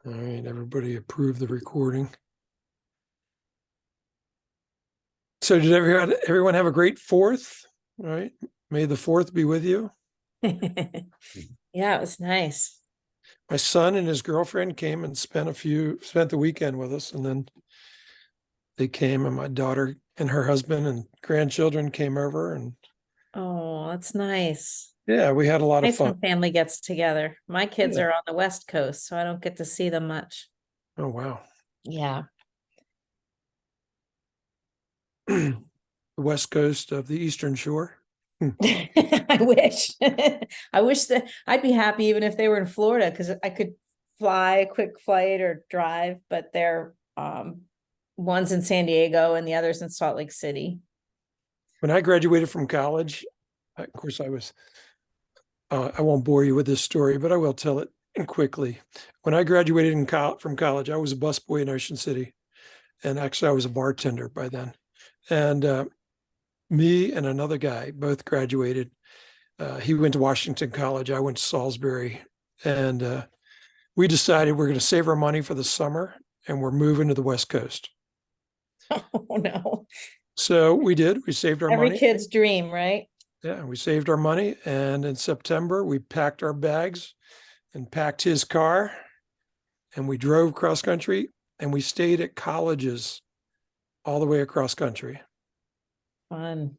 All right, everybody approve the recording. So did everyone have a great Fourth? All right. May the Fourth be with you. Yeah, it was nice. My son and his girlfriend came and spent the weekend with us, and then they came, and my daughter and her husband and grandchildren came over, and Oh, that's nice. yeah, we had a lot of Nice fun. when family gets together. My kids Yeah. are on the West Coast, so I don't get to see them much. Oh wow. Yeah. The west coast of the Eastern Shore. I wish. I wish that I'd be happy even if they were in Florida because I could fly a quick flight or drive, but they're one's in San Diego and the other's in Salt Lake City. When I graduated from college, of course, I won't bore you with this story, but I will tell it quickly. When I graduated from college, I was a busboy in Ocean City. And actually, I was a bartender by then. And me and another guy both graduated. He went to Washington College. I went to Salisbury. And we decided we're going to save our money for the summer and we're moving to the West Coast. Oh no. So we did. We saved our Every money. kid's dream, right? Yeah, we saved our money. And in September, we packed our bags and packed his car and we drove cross country and we stayed at colleges all the way across country. Fun.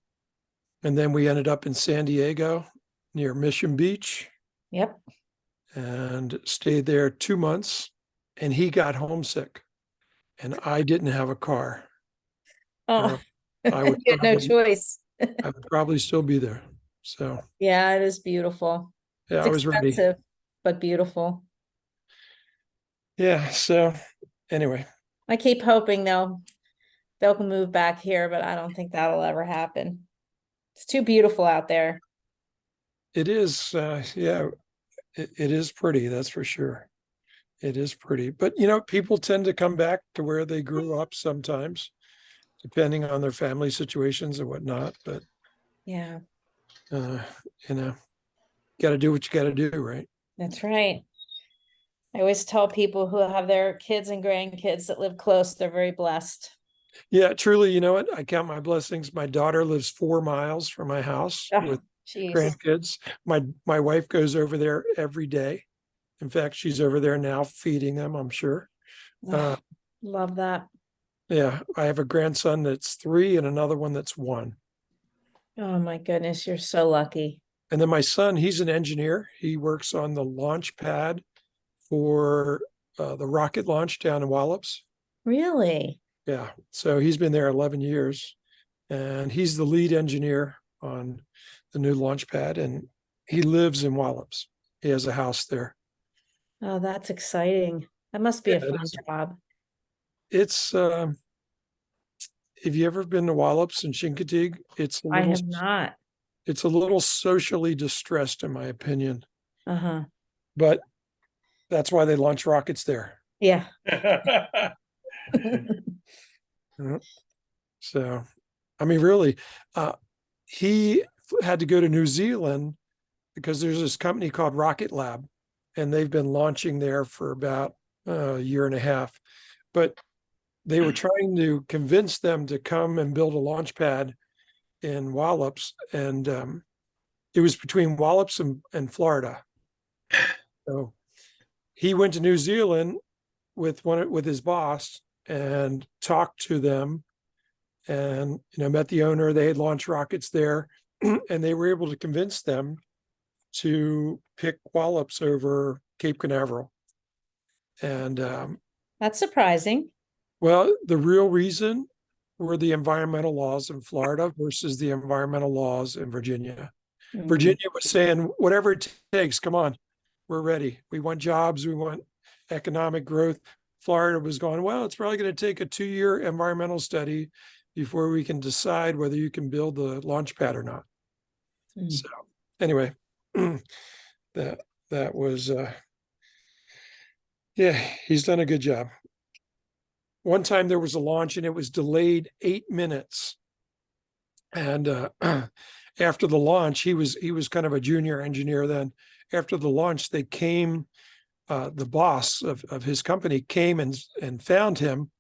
And then we ended up in San Diego near Mission Beach Yep. and stayed there 2 months. And he got homesick and I didn't have a car. Oh, I you would had no probably, choice. I would probably still be there. So Yeah, it is beautiful. yeah, It's I was ready. expensive, but beautiful. Yeah. So anyway, I keep hoping they'll move back here, but I don't think that'll ever happen. It's too beautiful out there. it is, yeah, it is pretty. That's for sure. It is pretty. But, people tend to come back to where they grew up sometimes, depending on their family situations and whatnot. But, Yeah, uh, you know, got to do what you got to do, right? that's right. I always tell people who have their kids and grandkids that live close, they're very blessed. Yeah, truly, you know what? I count my blessings. My daughter lives 4 miles from my house Oh, with jeez. grandkids. My wife goes over there every day. In fact, she's over there now feeding them, I'm sure. Uh, Oh, love that. yeah, I have a grandson that's 3 and another one that's 1. Oh my goodness, you're so lucky. And then my son, he's an engineer. He works on the launch pad for the rocket launch down in Wallops. Really? Yeah, so he's been there 11 years and he's the lead engineer on the new launch pad and he lives in Wallops. He has a house there. Oh, that's exciting. That must be Yeah, a fun job. it's have you ever been to Wallops and Chincoteague? I have not. It's a little socially distressed in my opinion, Uh-huh. but that's why they launch rockets there. Yeah. Yeah. So, I mean, really, he had to go to New Zealand because there's this company called Rocket Lab, and they've been launching there for about a year and a half. But they were trying to convince them to come and build a launch pad in Wallops, and it was between Wallops and Florida. So he went to New Zealand with his boss and talked to them and met the owner. They had launched rockets there and they were able to convince them to pick Wallops over Cape Canaveral. And That's surprising. well, the real reason were the environmental laws in Florida versus the environmental laws in Virginia. Mm. Virginia was saying, whatever it takes, come on, we're ready. We want jobs, we want economic growth. Florida was going, well, it's probably going to take a 2-year environmental study before we can decide whether you can build the launch pad or not. Mm. So anyway, that was yeah, he's done a good job. One time there was a launch and it was delayed 8 minutes. And after the launch, he was kind of a junior engineer then. After the launch, they came the boss of his company came and found him,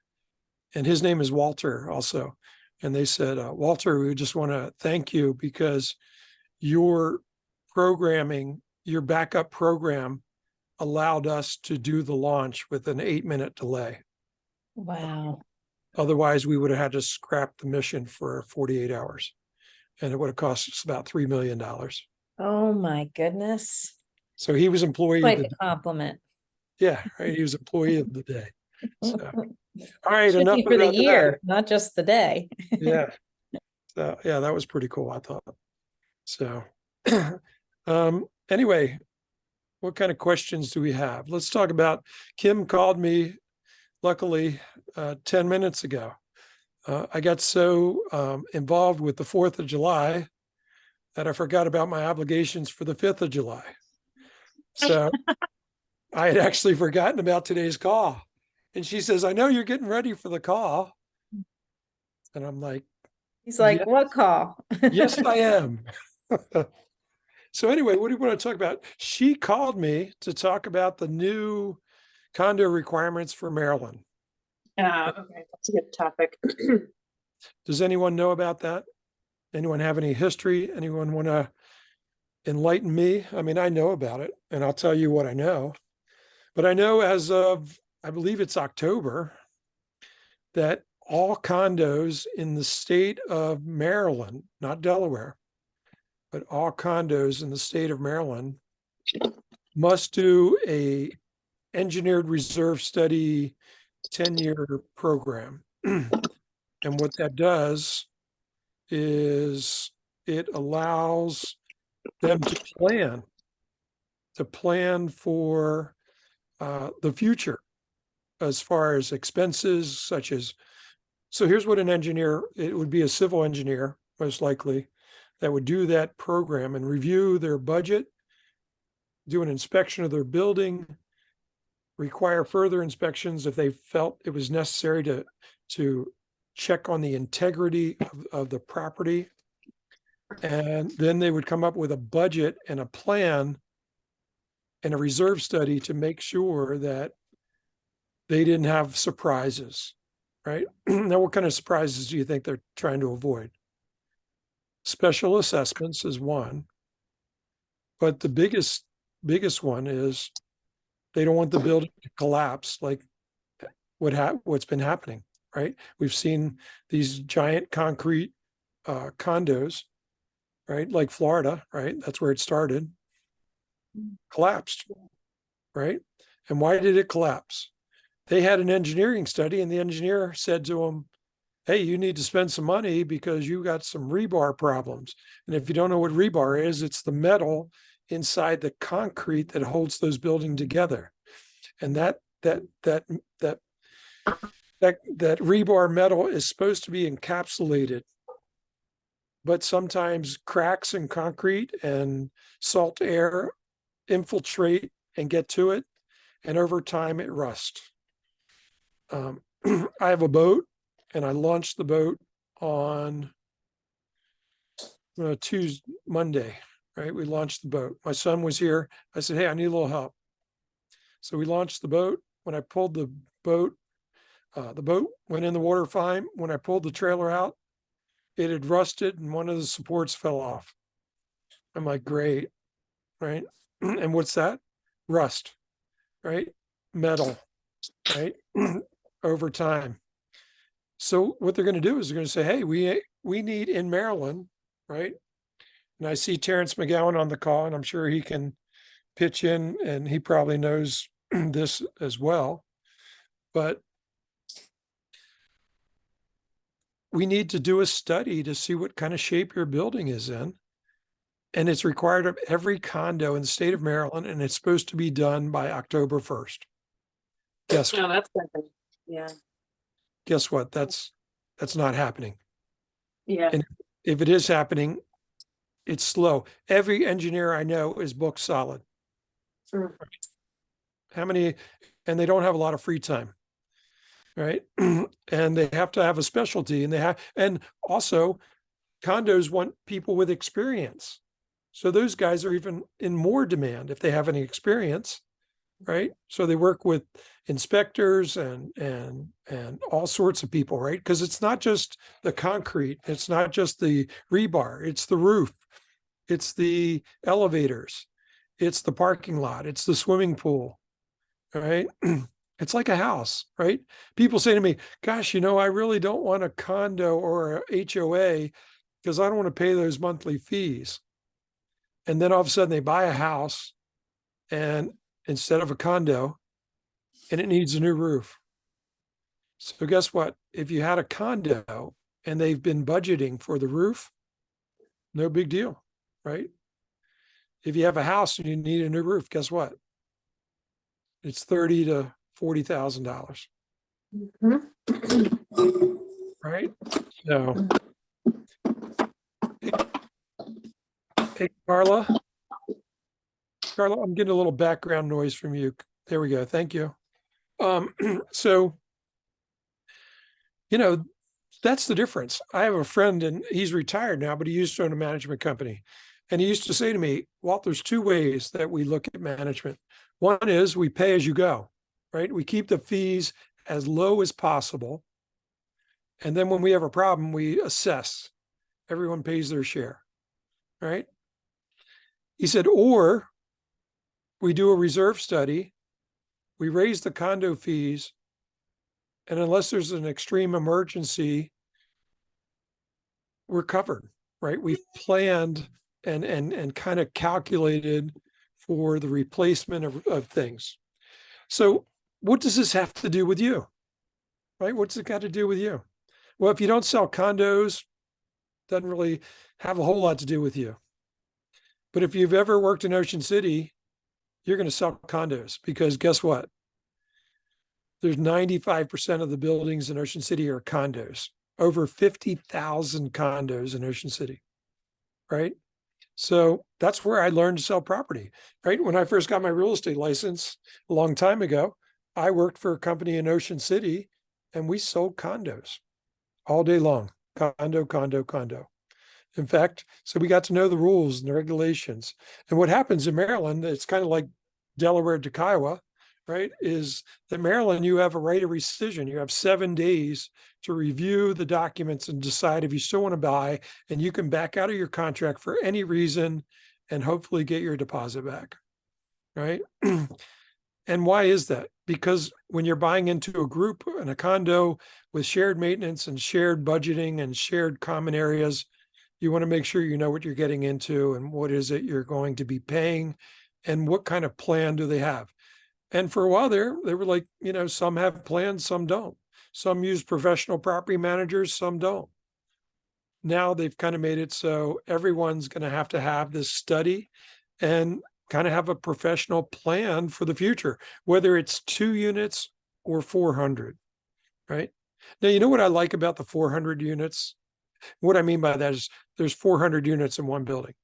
and his name is Walter also. And they said, Walter, we just want to thank you because your programming, your backup program allowed us to do the launch with an 8-minute delay. Wow. Otherwise, we would have had to scrap the mission for 48 hours, and it would have cost us about $3 million. Oh my goodness. So he was employee of Quite the the compliment. yeah, right. He was employee of the day. So all right, Should enough be for the about that. year, not just the day. Yeah. So yeah, that was pretty cool, I thought. So anyway, what kind of questions do we have? Let's talk about Kim called me, luckily, 10 minutes ago. I got so involved with the 4th of July that I forgot about my obligations for the 5th of July. So I had actually forgotten about today's call. And she says, I know you're getting ready for the call. And I'm like, He's yeah, like, what call? yes, I am. So anyway, what do you want to talk about? She called me to talk about the new condo requirements for Maryland. Okay, that's a good topic. Does anyone know about that? Anyone have any history? Anyone want to enlighten me? I mean, I know about it, and I'll tell you what I know. But I know as of, I believe it's October, that all condos in the state of Maryland, not Delaware, but all condos in the state of Maryland must do a engineered reserve study 10-year program. And what that does is it allows them to plan for the future as far as expenses such as, so here's what an engineer, it would be a civil engineer, most likely, that would do that program and review their budget, do an inspection of their building, require further inspections if they felt it was necessary to check on the integrity of the property. And then they would come up with a budget and a plan and a reserve study to make sure that they didn't have surprises, right? Now, what kind of surprises do you think they're trying to avoid? Special assessments is one, but the biggest one is they don't want the building to collapse like what's been happening, right? We've seen these giant concrete condos, right? Like Florida, right? That's where it started, collapsed, right? And why did it collapse? They had an engineering study, and the engineer said to them, hey, you need to spend some money because you got some rebar problems. And if you don't know what rebar is, it's the metal inside the concrete that holds those buildings together. And that rebar metal is supposed to be encapsulated, but sometimes cracks in concrete and salt air infiltrate and get to it, and over time it rusts. I have a boat, and I launched the boat on Monday, right? We launched the boat. My son was here. I said, hey, I need a little help. So we launched the boat. When I pulled the boat went in the water fine. When I pulled the trailer out, it had rusted and one of the supports fell off. I'm like, great, right? And what's that? Rust, right? Metal, right? Over time. So what they're going to do is they're going to say, hey, we need in Maryland, right? And I see Terrence McGowan on the call, and I'm sure he can pitch in, and he probably knows this as well. But we need to do a study to see what kind of shape your building is in. And it's required of every condo in the state of Maryland, and it's supposed to be done by October 1st. Guess No, that's something. Yeah. Guess what? That's not happening. Yeah. And if it is happening, it's slow. Every engineer I know is booked solid. Mm. How many? And they don't have a lot of free time, right? And they have to have a specialty, and also condos want people with experience. So those guys are even in more demand if they have any experience. right? So they work with inspectors and all sorts of people, right? Because it's not just the concrete, it's not just the rebar, it's the roof, it's the elevators, it's the parking lot, it's the swimming pool, right? It's like a house, right? People say to me, gosh, I really don't want a condo or a HOA because I don't want to pay those monthly fees. And then all of a sudden they buy a house and instead of a condo, and it needs a new roof. So guess what? If you had a condo and they've been budgeting for the roof, no big deal, right? If you have a house and you need a new roof, guess what? It's $30,000 to $40,000, right? So, hey, Carla, I'm getting a little background noise from you. There we go. Thank you. So, that's the difference. I have a friend and he's retired now, but he used to own a management company. And he used to say to me, Walt, there's two ways that we look at management. One is we pay as you go, right? We keep the fees as low as possible. And then when we have a problem, we assess. Everyone pays their share, right? He said, or we do a reserve study, we raise the condo fees, and unless there's an extreme emergency, we're covered, right? We've planned and kind of calculated for the replacement of things. So what does this have to do with you, right? What's it got to do with you? Well, if you don't sell condos, doesn't really have a whole lot to do with you. But if you've ever worked in Ocean City, you're going to sell condos because guess what? There's 95% of the buildings in Ocean City are condos, over 50,000 condos in Ocean City, right? So that's where I learned to sell property, right? When I first got my real estate license a long time ago, I worked for a company in Ocean City and we sold condos all day long, condo, condo, condo. In fact, so we got to know the rules and the regulations. And what happens in Maryland, it's kind of like Delaware to Kiowa, right? Is that Maryland, you have a right of rescission. You have 7 days to review the documents and decide if you still want to buy, and you can back out of your contract for any reason and hopefully get your deposit back, right? And why is that? Because when you're buying into a group and a condo with shared maintenance and shared budgeting and shared common areas, you want to make sure you know what you're getting into and what is it you're going to be paying and what kind of plan do they have. And for a while there, they were like, some have plans, some don't. Some use professional property managers, some don't. Now they've kind of made it so everyone's going to have this study and kind of have a professional plan for the future, whether it's 2 units or 400, right? Now, you know what I like about the 400 units? What I mean by that is there's 400 units in one building,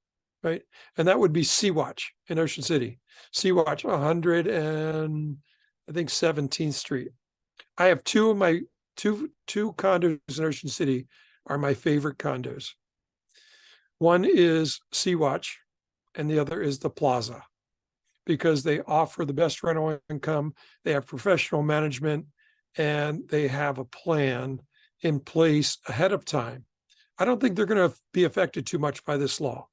right? And that would be Sea-Watch in Ocean City. Sea-Watch 100 and I think 17th Street. I have two of my two condos in Ocean City are my favorite condos. One is Sea-Watch and the other is the Plaza because they offer the best rental income. They have professional management and they have a plan in place ahead of time. I don't think they're going to be affected too much by this law.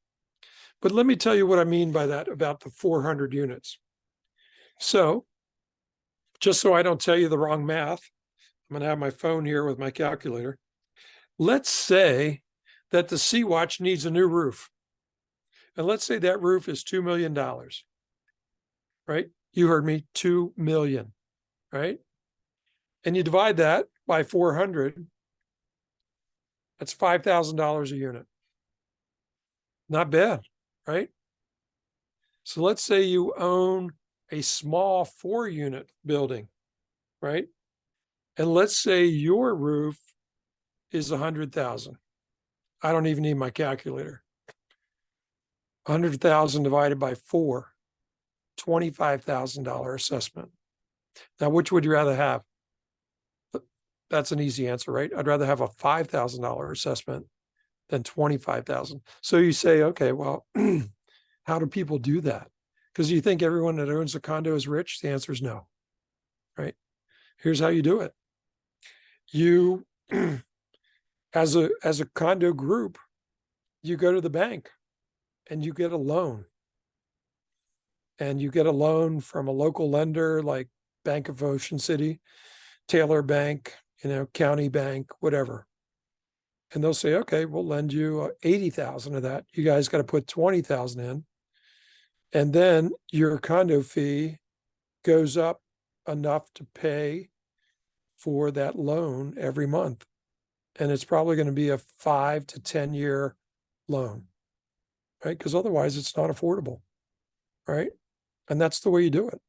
But let me tell you what I mean by that about the 400 units. So just so I don't tell you the wrong math, I'm going to have my phone here with my calculator. Let's say that the Sea-Watch needs a new roof. And let's say that roof is $2 million, right? You heard me, 2 million, right? And you divide that by 400, that's $5,000 a unit. Not bad, right? So let's say you own a small 4-unit building, right? And let's say your roof is 100,000. I don't even need my calculator. 100,000 divided by 4, $25,000 assessment. Now, which would you rather have? That's an easy answer, right? I'd rather have a $5,000 assessment than 25,000. So you say, okay, well, how do people do that? Because you think everyone that owns a condo is rich? The answer is no, right? Here's how you do it. You, as a condo group, you go to the bank and you get a loan. And you get a loan from a local lender like Bank of Ocean City, Taylor Bank, County Bank, whatever. And they'll say, okay, we'll lend you 80,000 of that. You guys got to put 20,000 in. And then your condo fee goes up enough to pay for that loan every month. And it's probably going to be a 5 to 10 year loan, right? Because otherwise it's not affordable, right? And that's the way you do it.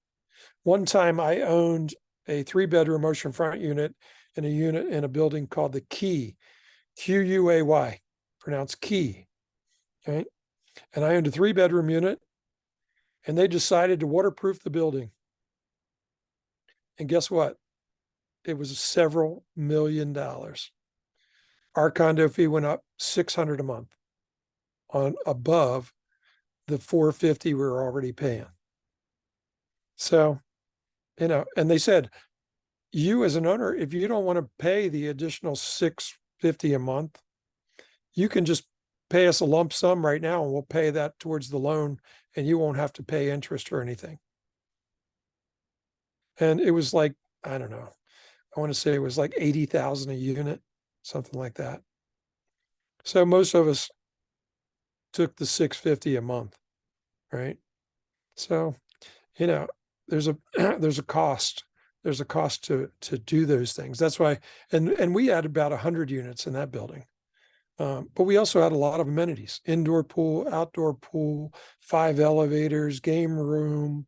One time I owned a 3-bedroom oceanfront unit in a building called the Key, Quay, pronounced Key, right? And I owned a 3-bedroom unit, and they decided to waterproof the building. And guess what? It was several $1 million. Our condo fee went up $600 a month on above the $450 we were already paying. So, and they said, you as an owner, if you don't want to pay the additional $650 a month, you can just pay us a lump sum right now and we'll pay that towards the loan and you won't have to pay interest or anything. And it was like, I don't know, I want to say it was like 80,000 a unit, something like that. So most of us took the $650 a month, right? So, there's a there's a cost. There's a cost to do those things. That's why, and we had about 100 units in that building. But we also had a lot of amenities: indoor pool, outdoor pool, 5 elevators, game room,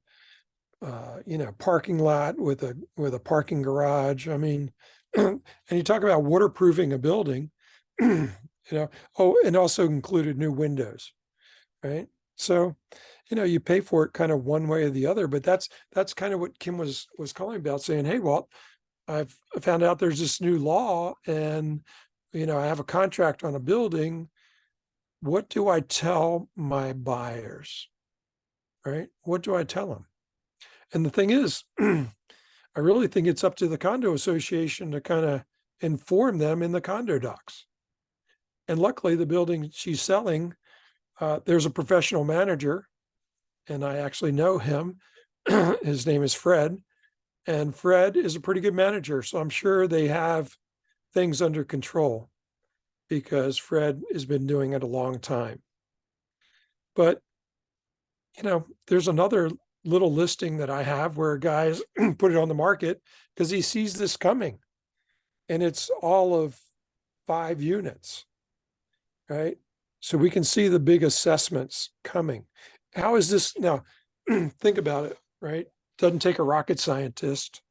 parking lot with a parking garage. I mean, and you talk about waterproofing a building, and also included new windows, right? So, you pay for it kind of one way or the other, but that's kind of what Kim was calling about, saying, hey, Walt, I've found out there's this new law and, I have a contract on a building. What do I tell my buyers, right? What do I tell them? And the thing is, I really think it's up to the condo association to kind of inform them in the condo docs. And luckily the building she's selling, there's a professional manager, and I actually know him. His name is Fred, and Fred is a pretty good manager. So I'm sure they have things under control because Fred has been doing it a long time. But, there's another little listing that I have where guys put it on the market because he sees this coming, and it's all of 5 units, right? So we can see the big assessments coming. How is this now? Think about it, right? Doesn't take a rocket scientist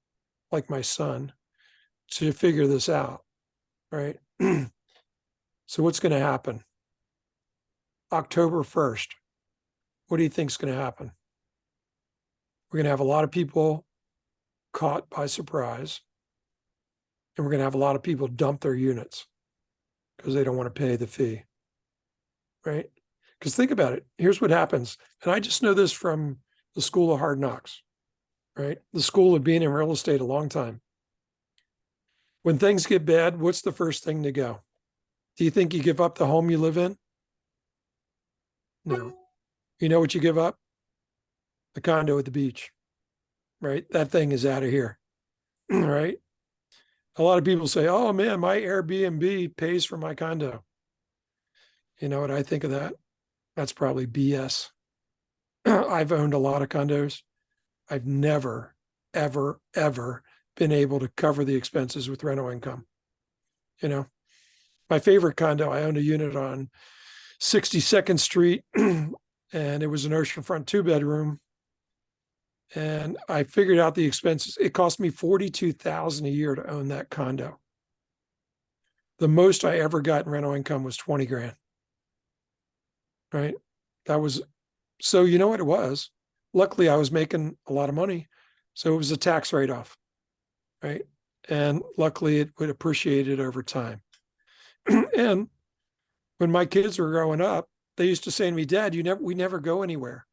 like my son to figure this out, right? So what's going to happen? October 1st, what do you think is going to happen? We're going to have a lot of people caught by surprise, and we're going to have a lot of people dump their units because they don't want to pay the fee, right? Because think about it. Here's what happens. And I just know this from the School of Hard Knocks, right? The school of being in real estate a long time. When things get bad, what's the first thing to go? Do you think you give up the home you live in? No. You know what you give up? The condo at the beach, right? That thing is out of here, right? A lot of people say, oh man, my Airbnb pays for my condo. You know what I think of that? That's probably BS. I've owned a lot of condos. I've never, ever, ever been able to cover the expenses with rental income. My favorite condo, I owned a unit on 62nd Street, and it was an oceanfront 2-bedroom. And I figured out the expenses. It cost me $42,000 a year to own that condo. The most I ever got in rental income was 20 grand. Right? That was, so you know what it was? Luckily, I was making a lot of money. So it was a tax write-off, right? And luckily it would appreciate it over time. And when my kids were growing up, they used to say to me, Dad, we never go anywhere.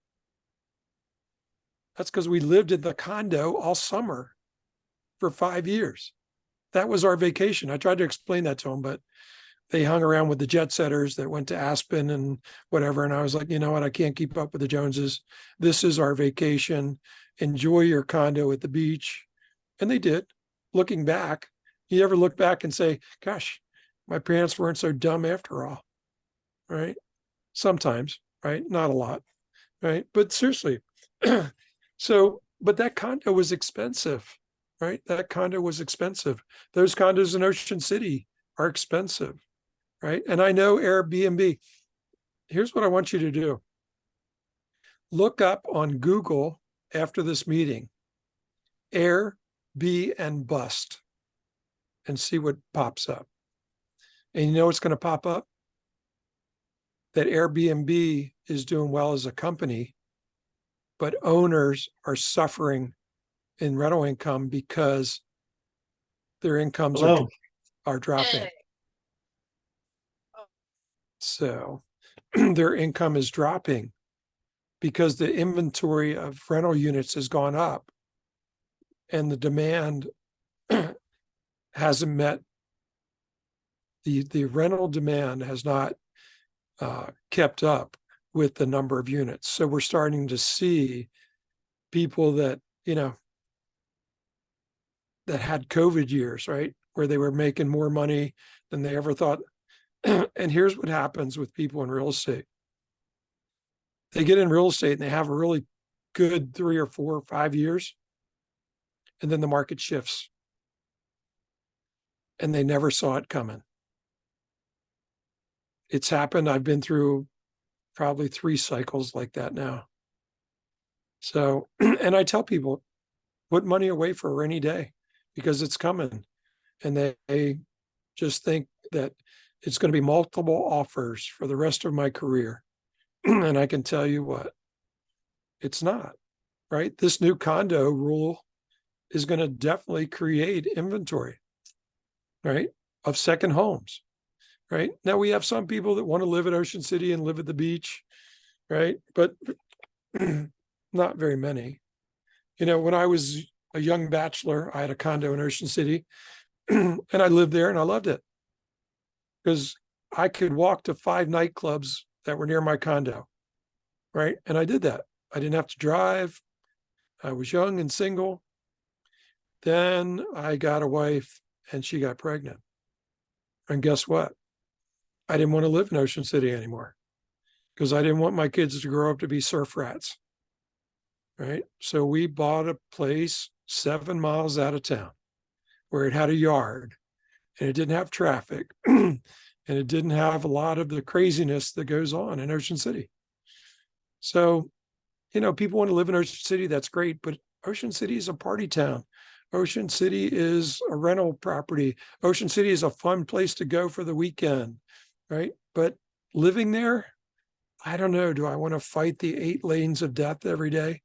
That's because we lived in the condo all summer for 5 years. That was our vacation. I tried to explain that to them, but they hung around with the jet setters that went to Aspen and whatever. And I was like, you know what? I can't keep up with the Joneses. This is our vacation. Enjoy your condo at the beach. And they did. Looking back, you ever look back and say, gosh, my parents weren't so dumb after all, right? Sometimes, right? Not a lot, right? But seriously, but that condo was expensive, right? That condo was expensive. Those condos in Ocean City are expensive, right? And I know Airbnb. Here's what I want you to do. Look up on Google after this meeting, Air, B, and Bust, and see what pops up. And you know what's going to pop up? That Airbnb is doing well as a company, but owners are suffering in rental income because their incomes are dropping. So their income is dropping because the inventory of rental units has gone up and the demand hasn't met the rental demand has not kept up with the number of units. So we're starting to see people that, that had COVID years, right? Where they were making more money than they ever thought. And here's what happens with people in real estate. They get in real estate and they have a really good 3 or 4 or 5 years. And then the market shifts. And they never saw it coming. It's happened. I've been through probably 3 cycles like that now. So, and I tell people, put money away for a rainy day because it's coming. And they just think that it's going to be multiple offers for the rest of my career. And I can tell you what, it's not, right? This new condo rule is going to definitely create inventory, right, of second homes, right? Now we have some people that want to live at Ocean City and live at the beach, right? But not very many. When I was a young bachelor, I had a condo in Ocean City and I lived there and I loved it because I could walk to 5 nightclubs that were near my condo, right? And I did that. I didn't have to drive. I was young and single. Then I got a wife and she got pregnant. And guess what? I didn't want to live in Ocean City anymore because I didn't want my kids to grow up to be surf rats, right? So we bought a place 7 miles out of town where it had a yard and it didn't have traffic and it didn't have a lot of the craziness that goes on in Ocean City. So, people want to live in Ocean City. That's great. But Ocean City is a party town. Ocean City is a rental property. Ocean City is a fun place to go for the weekend, right? But living there, I don't know. Do I want to fight the 8 lanes of death every day?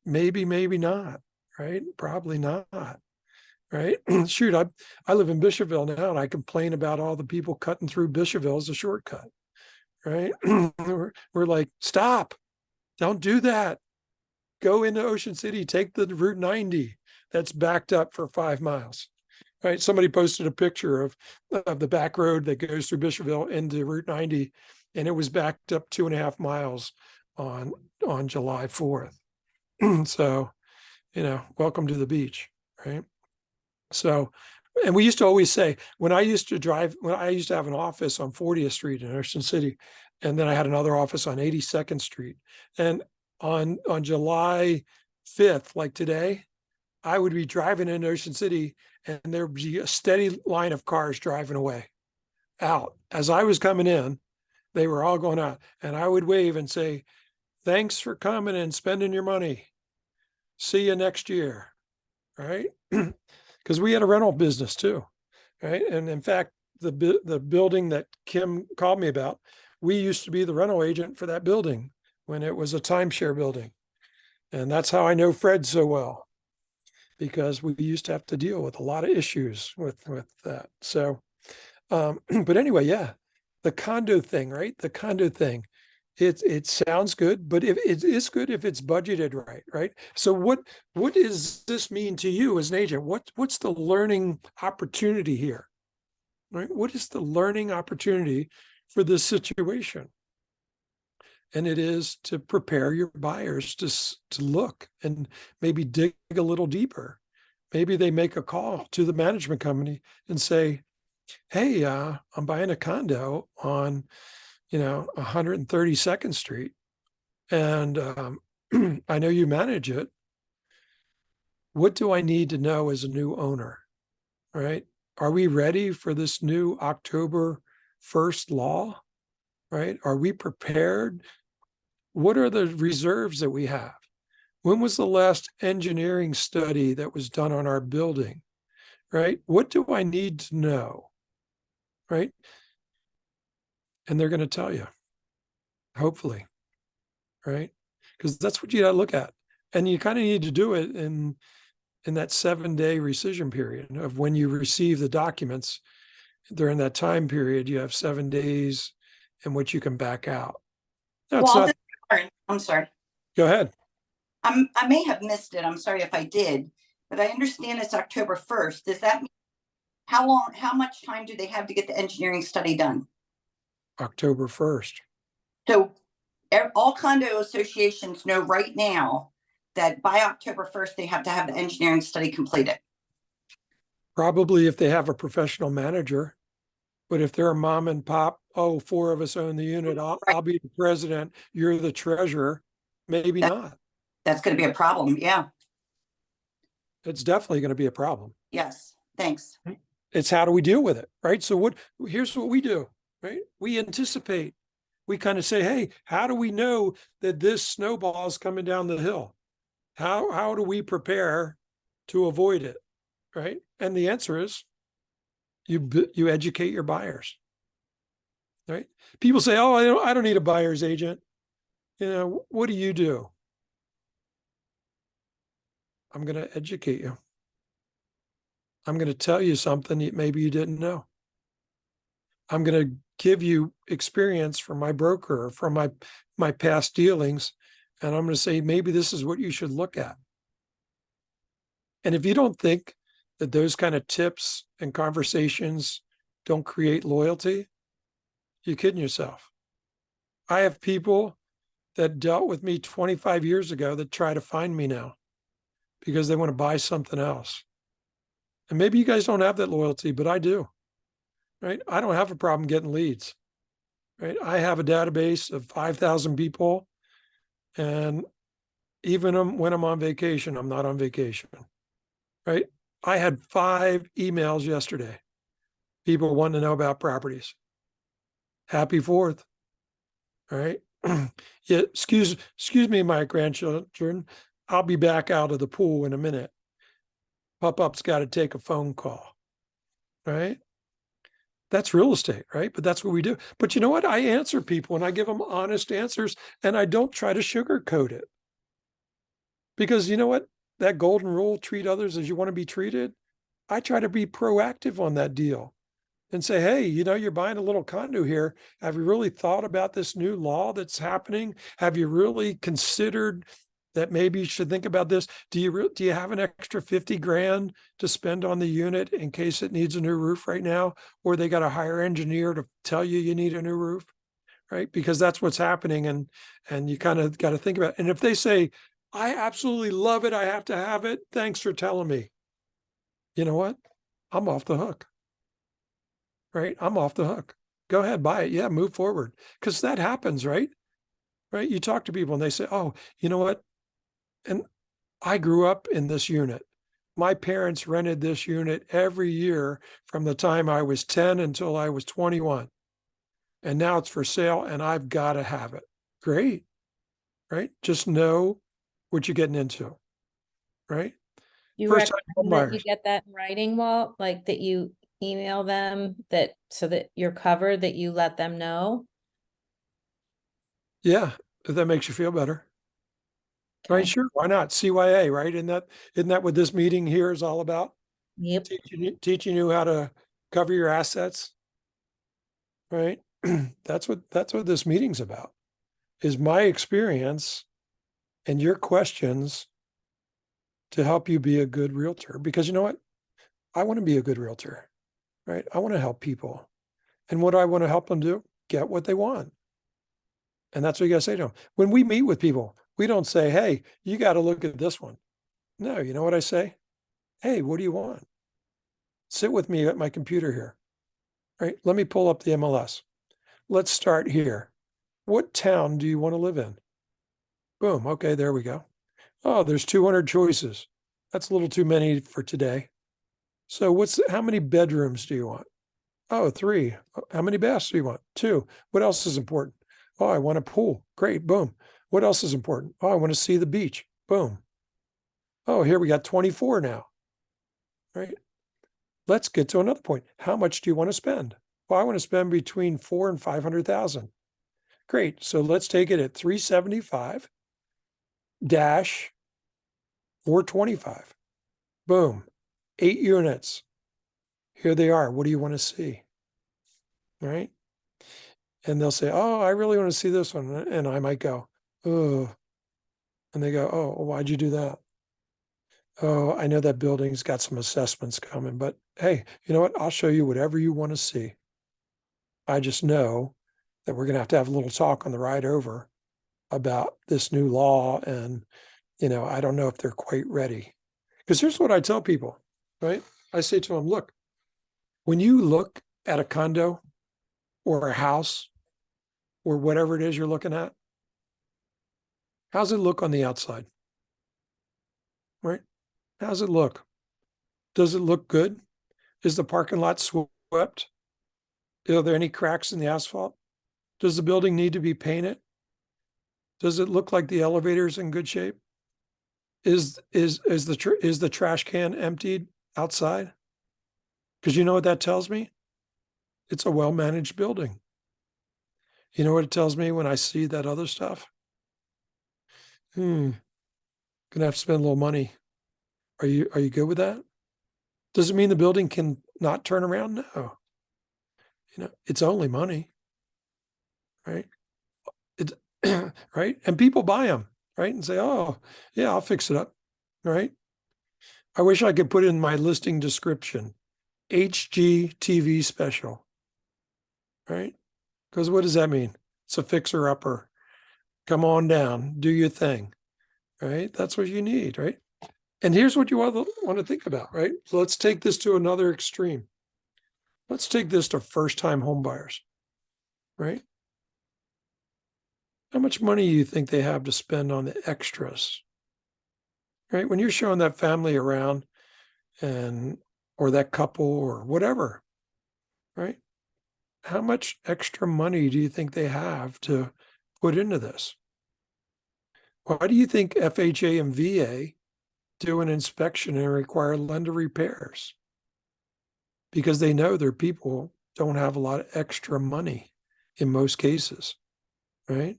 Maybe, maybe not, right? Probably not, right? Shoot, I live in Bishopville now and I complain about all the people cutting through Bishopville as a shortcut, right? We're like, stop, don't do that. Go into Ocean City, take the Route 90 that's backed up for 5 miles, right? Somebody posted a picture of the back road that goes through Bishopville into Route 90, and it was backed up 2.5 miles on July 4th. So, welcome to the beach, right? So, and we used to always say, when I used to have an office on 40th Street in Ocean City, and then I had another office on 82nd Street. And on July 5th, like today, I would be driving in Ocean City and there would be a steady line of cars driving away out. As I was coming in, they were all going out and I would wave and say, thanks for coming and spending your money. See you next year, right? Because we had a rental business too, right? And in fact, the building that Kim called me about, we used to be the rental agent for that building when it was a timeshare building. And that's how I know Fred so well, because we used to have to deal with a lot of issues with that. So, but anyway, yeah, the condo thing, right? The condo thing it sounds good, but if it is good if it's budgeted right, right? So what does this mean to you as an agent? What's the learning opportunity here? Right? What is the learning opportunity for this situation? And it is to prepare your buyers to look and maybe dig a little deeper. Maybe they make a call to the management company and say, hey, I'm buying a condo on, 132nd Street. And I know you manage it. What do I need to know as a new owner? Right? Are we ready for this new October 1st law? Right? Are we prepared? What are the reserves that we have? When was the last engineering study that was done on our building? Right? What do I need to know? Right? And they're going to tell you, hopefully, right? Because that's what you got to look at. And you kind of need to do it in that 7-day rescission period of when you receive the documents. During that time period, you have 7 days in which you can back out. No, it's Walt, not. I'm sorry. Go ahead. I may have missed it. I'm sorry if I did, but I understand it's October 1st. Does that mean how much time do they have to get the engineering study done? October 1st. So all condo associations know right now that by October 1st, they have to have the engineering study completed. Probably if they have a professional manager. But if they're a mom and pop, oh, 4 of us own the unit, I'll be the president, you're the treasurer, maybe not. That's going to be a problem. Yeah. It's definitely going to be a problem. Yes. Thanks. It's how do we deal with it, right? So here's what we do, right? We anticipate. We kind of say, hey, how do we know that this snowball is coming down the hill? How do we prepare to avoid it, right? And the answer is you educate your buyers, right? People say, oh, I don't need a buyer's agent. What do you do? I'm going to educate you. I'm going to tell you something that maybe you didn't know. I'm going to give you experience from my broker, from my past dealings, and I'm going to say, maybe this is what you should look at. And if you don't think that those kind of tips and conversations don't create loyalty, you're kidding yourself. I have people that dealt with me 25 years ago that try to find me now because they want to buy something else. And maybe you guys don't have that loyalty, but I do, right? I don't have a problem getting leads, right? I have a database of 5,000 people. And even when I'm on vacation, I'm not on vacation, right? I had 5 emails yesterday. People wanting to know about properties. Happy 4th, right? Yeah, excuse me, my grandchildren. I'll be back out of the pool in a minute. Pop-up's got to take a phone call, right? That's real estate, right? But that's what we do. But you know what? I answer people and I give them honest answers and I don't try to sugarcoat it. Because you know what? That golden rule, treat others as you want to be treated. I try to be proactive on that deal and say, hey, you're buying a little condo here. Have you really thought about this new law that's happening? Have you really considered that maybe you should think about this? Do you have an extra 50 grand to spend on the unit in case it needs a new roof right now? Or they got to hire an engineer to tell you need a new roof, right? Because that's what's happening. And you kind of got to think about it. And if they say, I absolutely love it, I have to have it, thanks for telling me. You know what? I'm off the hook. Right? I'm off the hook. Go ahead, buy it. Yeah, move forward. Because that happens, right? Right? You talk to people and they say, oh, you know what? And I grew up in this unit. My parents rented this unit every year from the time I was 10 until I was 21. And now it's for sale and I've got to have it. Great. Right? Just know what you're getting into. Right? You First time recommend that you buyers. get that in writing, Walt, like that you email them so that you're covered, that you let them know? Yeah, if that makes you feel better. Right, Okay. sure. Why not? CYA, right? Isn't that what this meeting here is all about? Yep. Teaching you how to cover your assets, right? That's what this meeting's about. is my experience and your questions to help you be a good realtor. Because you know what? I want to be a good realtor, right? I want to help people. And what do I want to help them do? Get what they want. And that's what you got to say to them. When we meet with people, we don't say, hey, you got to look at this one. No, you know what I say? Hey, what do you want? Sit with me at my computer here, right? Let me pull up the MLS. Let's start here. What town do you want to live in? Boom. Okay, there we go. Oh, there's 200 choices. That's a little too many for today. So how many bedrooms do you want? Oh, 3. How many baths do you want? 2. What else is important? Oh, I want a pool. Great. Boom. What else is important? Oh, I want to see the beach. Boom. Oh, here we got 24 now. Right. Let's get to another point. How much do you want to spend? Well, I want to spend between 4 and 500,000. Great. So let's take it at 375 dash 425. Boom. 8 units. Here they are. What do you want to see? Right. And they'll say, oh, I really want to see this one. And I might go, oh, and they go, oh, why'd you do that? Oh, I know that building's got some assessments coming, but hey, you know what? I'll show you whatever you want to see. I just know that we're going to have a little talk on the ride over about this new law. And, I don't know if they're quite ready. Because here's what I tell people, right? I say to them, look, when you look at a condo or a house or whatever it is you're looking at, how's it look on the outside? Right? How's it look? Does it look good? Is the parking lot swept? Are there any cracks in the asphalt? Does the building need to be painted? Does it look like the elevator's in good shape? Is the trash can emptied outside? Because you know what that tells me? It's a well-managed building. You know what it tells me when I see that other stuff? Gonna have to spend a little money. Are you good with that? Does it mean the building can not turn around? No. It's only money, right? It right? And people buy them, right? And say, oh, yeah, I'll fix it up, right? I wish I could put in my listing description, HGTV special, right? Because what does that mean? It's a fixer-upper. Come on down, do your thing, right? That's what you need, right? And here's what you want to think about, right? So let's take this to another extreme. Let's take this to first-time home buyers, right? How much money do you think they have to spend on the extras, right? When you're showing that family around or that couple or whatever, right? How much extra money do you think they have to put into this? Why do you think FHA and VA do an inspection and require lender repairs? Because they know their people don't have a lot of extra money in most cases, right?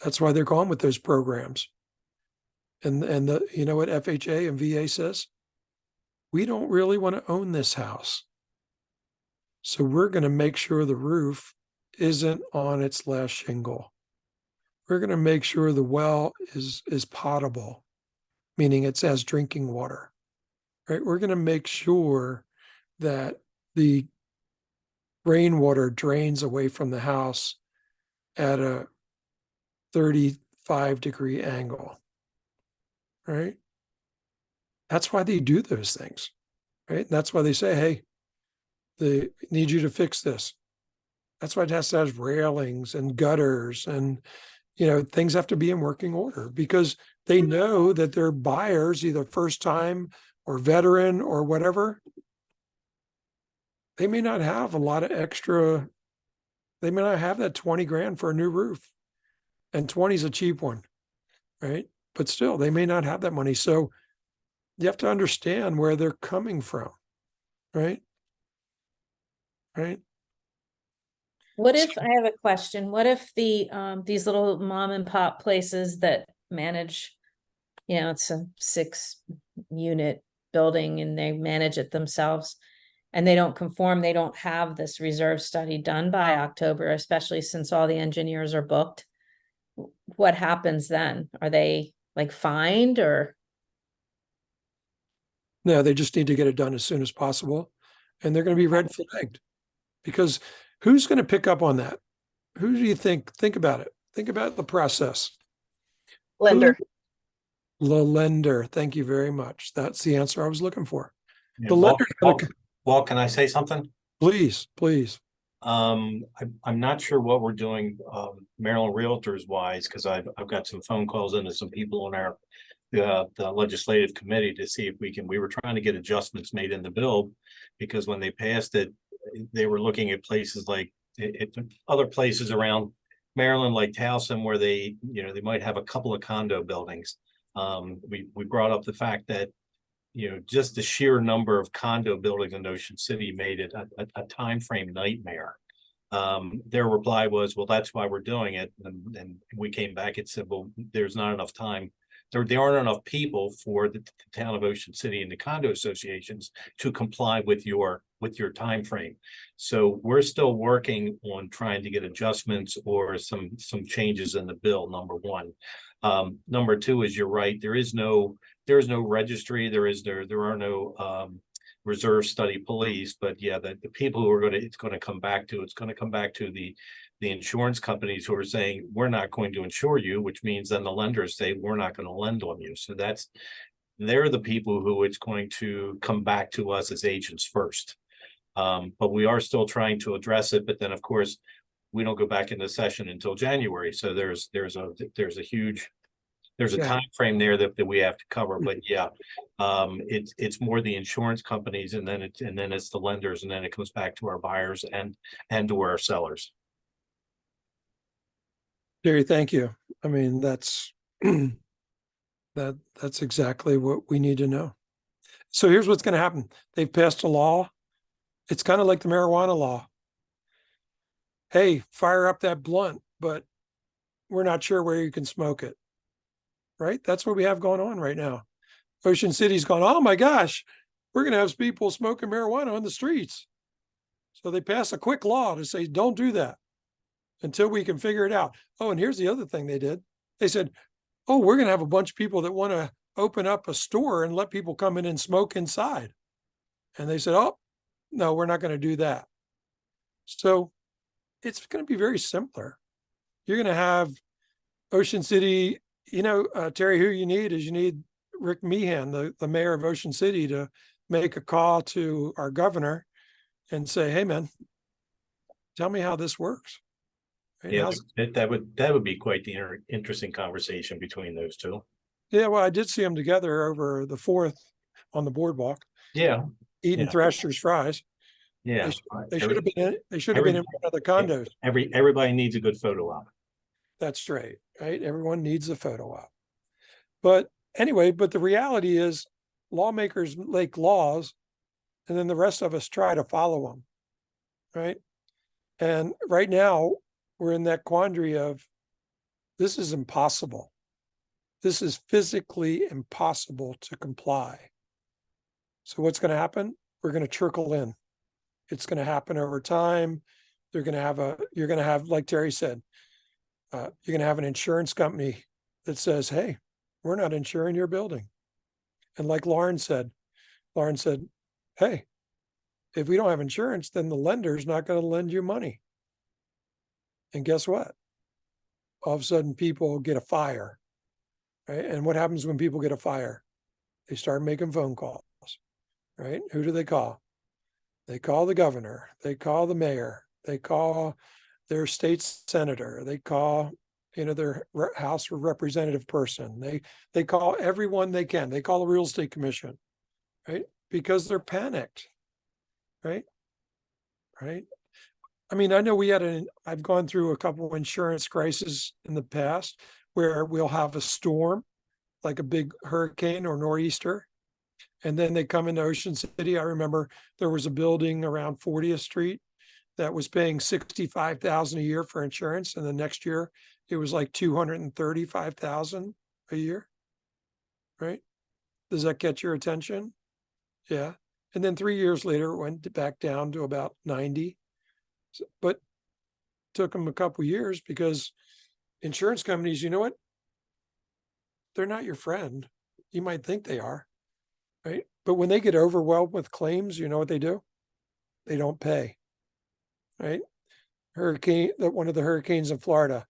That's why they're gone with those programs. And you know what FHA and VA says? We don't really want to own this house. So we're going to make sure the roof isn't on its last shingle. We're going to make sure the well is potable, meaning it has drinking water, right? We're going to make sure that the rainwater drains away from the house at a 35-degree angle, right? That's why they do those things, right? That's why they say, hey, they need you to fix this. That's why it has to have railings and gutters and, things have to be in working order because they know that their buyers, either first time or veteran or whatever, they may not have a lot of extra. They may not have that 20 grand for a new roof, and 20 is a cheap one, right? But still, they may not have that money. So you have to understand where they're coming from, right? Right. What if, I have a question, what if these little mom and pop places that manage, it's a 6-unit building and they manage it themselves and they don't conform, they don't have this reserve study done by October, especially since all the engineers are booked. what happens then? Are they like fined or? No, they just need to get it done as soon as possible. And they're going to be red flagged because who's going to pick up on that? Who do you think about it? Think about the process. Lender. The lender. Thank you very much. That's the answer I was looking for. Yeah, The Walt, lender's Walt, gonna, Walt, can I say something? please. I'm not sure what we're doing, Maryland Realtors wise, because I've got some phone calls into some people on our the legislative committee to see if we were trying to get adjustments made in the bill, because when they passed it, they were looking at places like other places around Maryland, like Towson, where they might have a couple of condo buildings. We brought up the fact that just the sheer number of condo buildings in Ocean City made it a time frame nightmare. Their reply was, well, that's why we're doing it. And we came back and said, well, there's not enough time. There aren't enough people for the town of Ocean City and the condo associations to comply with your time frame. So we're still working on trying to get adjustments or some changes in the bill, number one. Number two is, you're right, there is no registry, there are no reserve study police, but yeah, the people who it's going to come back to the insurance companies who are saying, we're not going to insure you, which means then the lenders say, we're not going to lend on you. So they're the people who it's going to come back to us as agents first. But we are still trying to address it. But then, of course, we don't go back into session until January. So there's a time frame there that we have to cover. But yeah, it's more the insurance companies, and then it's the lenders, and then it comes back to our buyers and to our sellers. Jerry, thank you. I mean, that's that's exactly what we need to know. So here's what's going to happen. They've passed a law. It's kind of like the marijuana law. Hey, fire up that blunt, but we're not sure where you can smoke it. Right? That's what we have going on right now. Ocean City's gone, oh my gosh, we're going to have people smoking marijuana on the streets. So they pass a quick law to say, don't do that until we can figure it out. Oh, and here's the other thing they did. They said, oh, we're going to have a bunch of people that want to open up a store and let people come in and smoke inside. And they said, oh, no, we're not going to do that. So it's going to be very similar. You're going to have Ocean City, Terry, who you need Rick Meehan, the mayor of Ocean City, to make a call to our governor and say, hey, man, tell me how this works. Right? Yeah, that would be quite the interesting conversation between those two. Yeah, well, I did see them together over the 4th on the boardwalk. Yeah, eating Thrasher's fries. yeah. They should have been in. They should have been in one of the condos. Everybody needs a good photo op. That's straight, right? Everyone needs a photo op. But anyway, the reality is, lawmakers make laws, and then the rest of us try to follow them, right? And right now, we're in that quandary of, this is impossible. This is physically impossible to comply. So what's going to happen? We're going to trickle in. It's going to happen over time. You're going to have, like Terry said, you're going to have an insurance company that says, hey, we're not insuring your building. And like Lauren said, hey, if we don't have insurance, then the lender's not going to lend you money. And guess what? All of a sudden, people get a fire, right? And what happens when people get a fire? They start making phone calls, right? Who do they call? They call the governor. They call the mayor. They call their state senator. They call, their House representative person. They call everyone they can. They call the real estate commission, right? Because they're panicked, right? Right. I mean, I know I've gone through a couple of insurance crises in the past where we'll have a storm, like a big hurricane or nor'easter, and then they come into Ocean City. I remember there was a building around 40th Street that was paying $65,000 a year for insurance, and the next year it was like $235,000 a year. Right? Does that get your attention? Yeah. And then 3 years later, it went back down to about 90. But took them a couple years because, insurance companies, you know what? They're not your friend. You might think they are, right? But when they get overwhelmed with claims, you know what they do? They don't pay, right? One of the hurricanes in Florida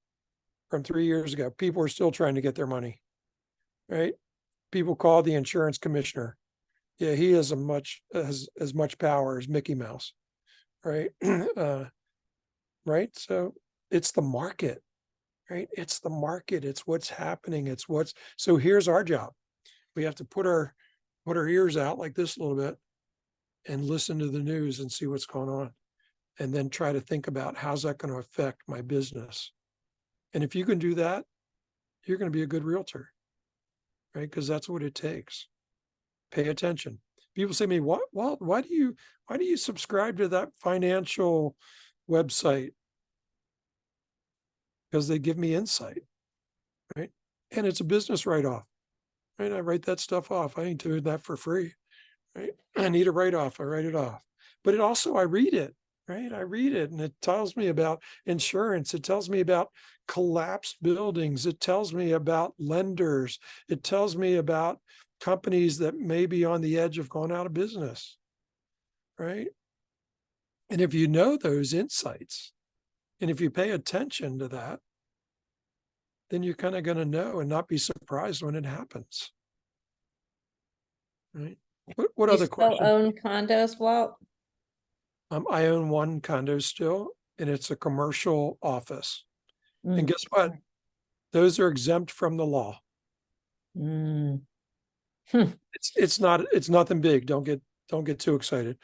from 3 years ago, people are still trying to get their money, right? People call the insurance commissioner. Yeah, he has as much power as Mickey Mouse, right? Right. So it's the market, right? It's the market. It's what's happening. So here's our job. We have to put our ears out like this a little bit and listen to the news and see what's going on. And then try to think about how's that going to affect my business. And if you can do that, you're going to be a good realtor, right? Because that's what it takes. Pay attention. People say to me, Walt, why do you subscribe to that financial website? Because they give me insight, right? And it's a business write-off, right? I write that stuff off. I ain't doing that for free, right? I need a write-off. I write it off. But I read it, right? I read it and it tells me about insurance. It tells me about collapsed buildings. It tells me about lenders. It tells me about companies that may be on the edge of going out of business, right? And if you know those insights, and if you pay attention to that, then you're kind of going to know and not be surprised when it happens. Right? What You other still questions? own condos, Walt? I own one condo still, and it's a commercial office. And guess what? Those are exempt from the law. Mm. It's nothing big. Don't get too excited.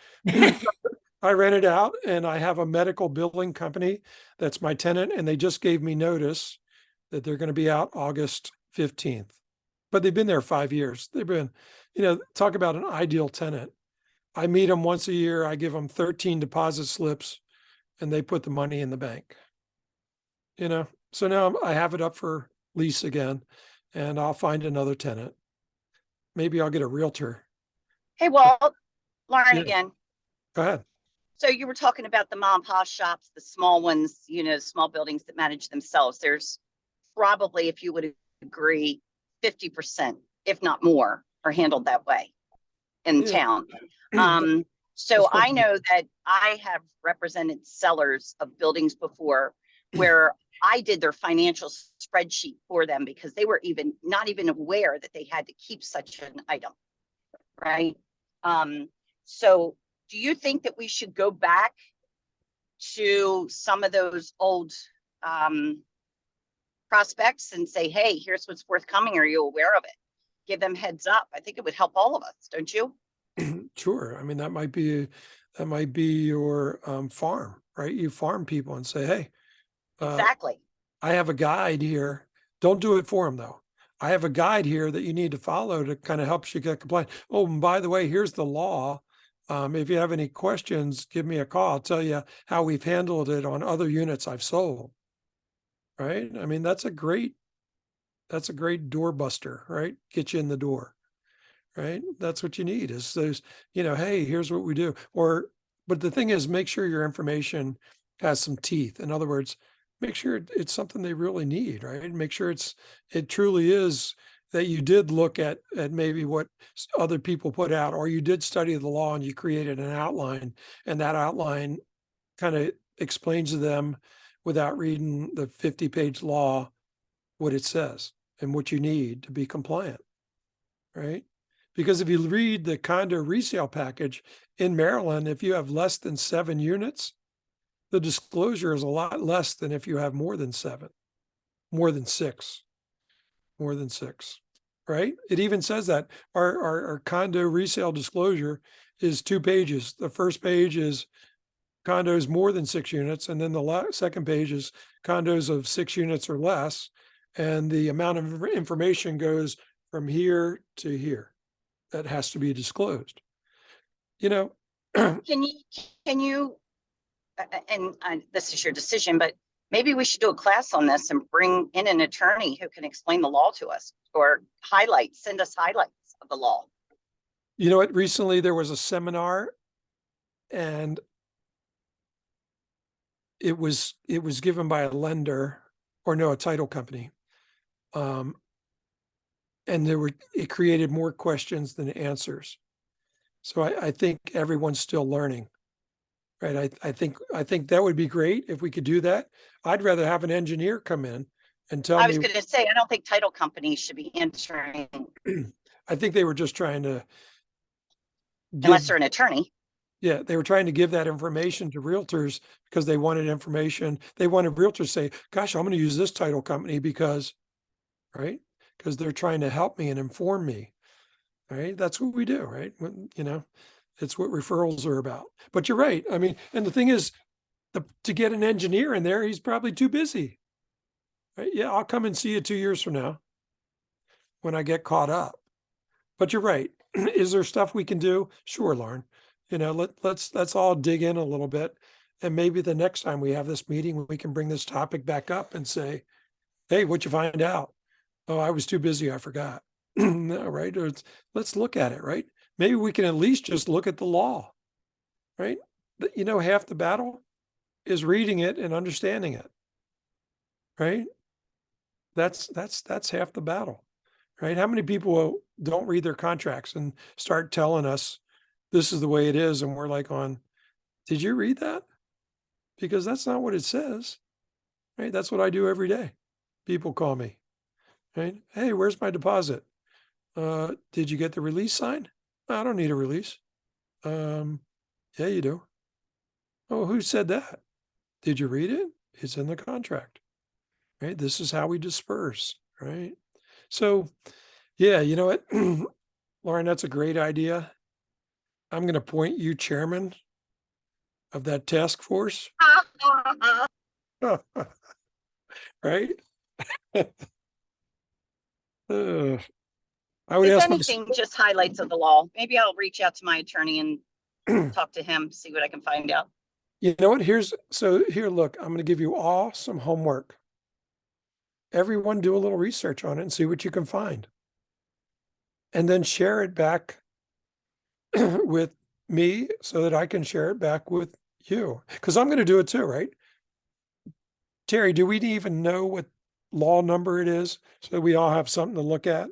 I rent it out, and I have a medical billing company that's my tenant, and they just gave me notice that they're going to be out August 15th. But they've been there 5 years. They've been, talk about an ideal tenant. I meet them once a year. I give them 13 deposit slips, and they put the money in the bank. So now I have it up for lease again, and I'll find another tenant. Maybe I'll get a realtor. Hey, Walt, Lauren Yeah. again. Go ahead. So you were talking about the mom and pop shops, the small ones, small buildings that manage themselves. There's probably, if you would agree, 50%, if not more, are handled that way in Yeah. town. So That's I fine. know that I have represented sellers of buildings before where I did their financial spreadsheet for them because they were not even aware that they had to keep such an item, right? So do you think that we should go back to some of those old prospects and say, hey, here's what's forthcoming. Are you aware of it? Give them heads up. I think it would help all of us, don't you? Sure. I mean, that might be your farm, right? You farm people and say, hey, Exactly. I have a guide here. Don't do it for them though. I have a guide here that you need to follow to kind of help you get compliant. Oh, and by the way, here's the law. If you have any questions, give me a call. I'll tell you how we've handled it on other units I've sold. Right? I mean, that's a great doorbuster, right? Get you in the door. Right? That's what you need is those, hey, here's what we do. But the thing is, make sure your information has some teeth. In other words, make sure it's something they really need, right? Make sure it truly is that you did look at maybe what other people put out, or you did study the law and you created an outline, and that outline kind of explains to them without reading the 50-page law what it says and what you need to be compliant, right? Because if you read the condo resale package in Maryland, if you have less than 7 units, the disclosure is a lot less than if you have more than 7, more than 6, right? It even says that our condo resale disclosure is 2 pages. The first page is condos more than 6 units, and then the second page is condos of 6 units or less, and the amount of information goes from here to here that has to be disclosed. Can you and this is your decision, but maybe we should do a class on this and bring in an attorney who can explain the law to us or send us highlights of the law. You know what? Recently there was a seminar, and it was given by a lender or no, a title company. And it created more questions than answers. So I think everyone's still learning, right? I think that would be great if we could do that. I'd rather have an engineer come in and tell I was me. going to say, I don't think title companies should be answering I think they were just trying to unless give, they're an attorney. yeah, they were trying to give that information to realtors because they wanted information. They wanted realtors to say, gosh, I'm going to use this title company because, right? Because they're trying to help me and inform me, right? That's what we do, right? It's what referrals are about. But you're right. I mean, and the thing is, to get an engineer in there, he's probably too busy. Right? Yeah, I'll come and see you 2 years from now when I get caught up. But you're right. Is there stuff we can do? Sure, Lauren. Let's all dig in a little bit. And maybe the next time we have this meeting, we can bring this topic back up and say, hey, what'd you find out? Oh, I was too busy. I forgot. No, right? Let's look at it, right? Maybe we can at least just look at the law, right? Half the battle is reading it and understanding it, right? That's half the battle, right? How many people don't read their contracts and start telling us this is the way it is, and we're like, did you read that? Because that's not what it says, right? That's what I do every day. People call me, right? Hey, where's my deposit? Did you get the release signed? I don't need a release. Yeah, you do. Oh, who said that? Did you read it? It's in the contract, right? This is how we disperse, right? So, yeah, you know what, Lauren, that's a great idea. I'm going to appoint you chairman of that task force, right? I would If ask anything, just highlights of the law. Maybe I'll reach out to my attorney and talk to him, see what I can find out. you know what? Here, look, I'm going to give you all some homework. Everyone do a little research on it and see what you can find. And then share it back with me so that I can share it back with you. Because I'm going to do it too, right? Terry, do we even know what law number it is so we all have something to look at?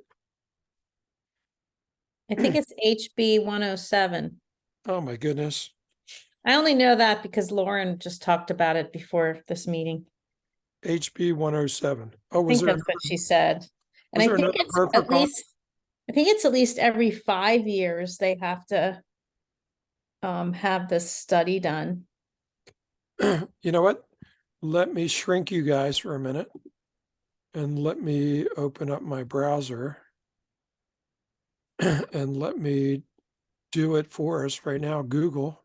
I think it's HB 107. Oh my goodness. I only know that because Lauren just talked about it before this meeting. HB 107. Oh, I think that's what she said. And was I there think another it's broker at least, I think it's at least every 5 years they have to have this study done. You know what? Let me shrink you guys for a minute and let me open up my browser and let me do it for us right now. Google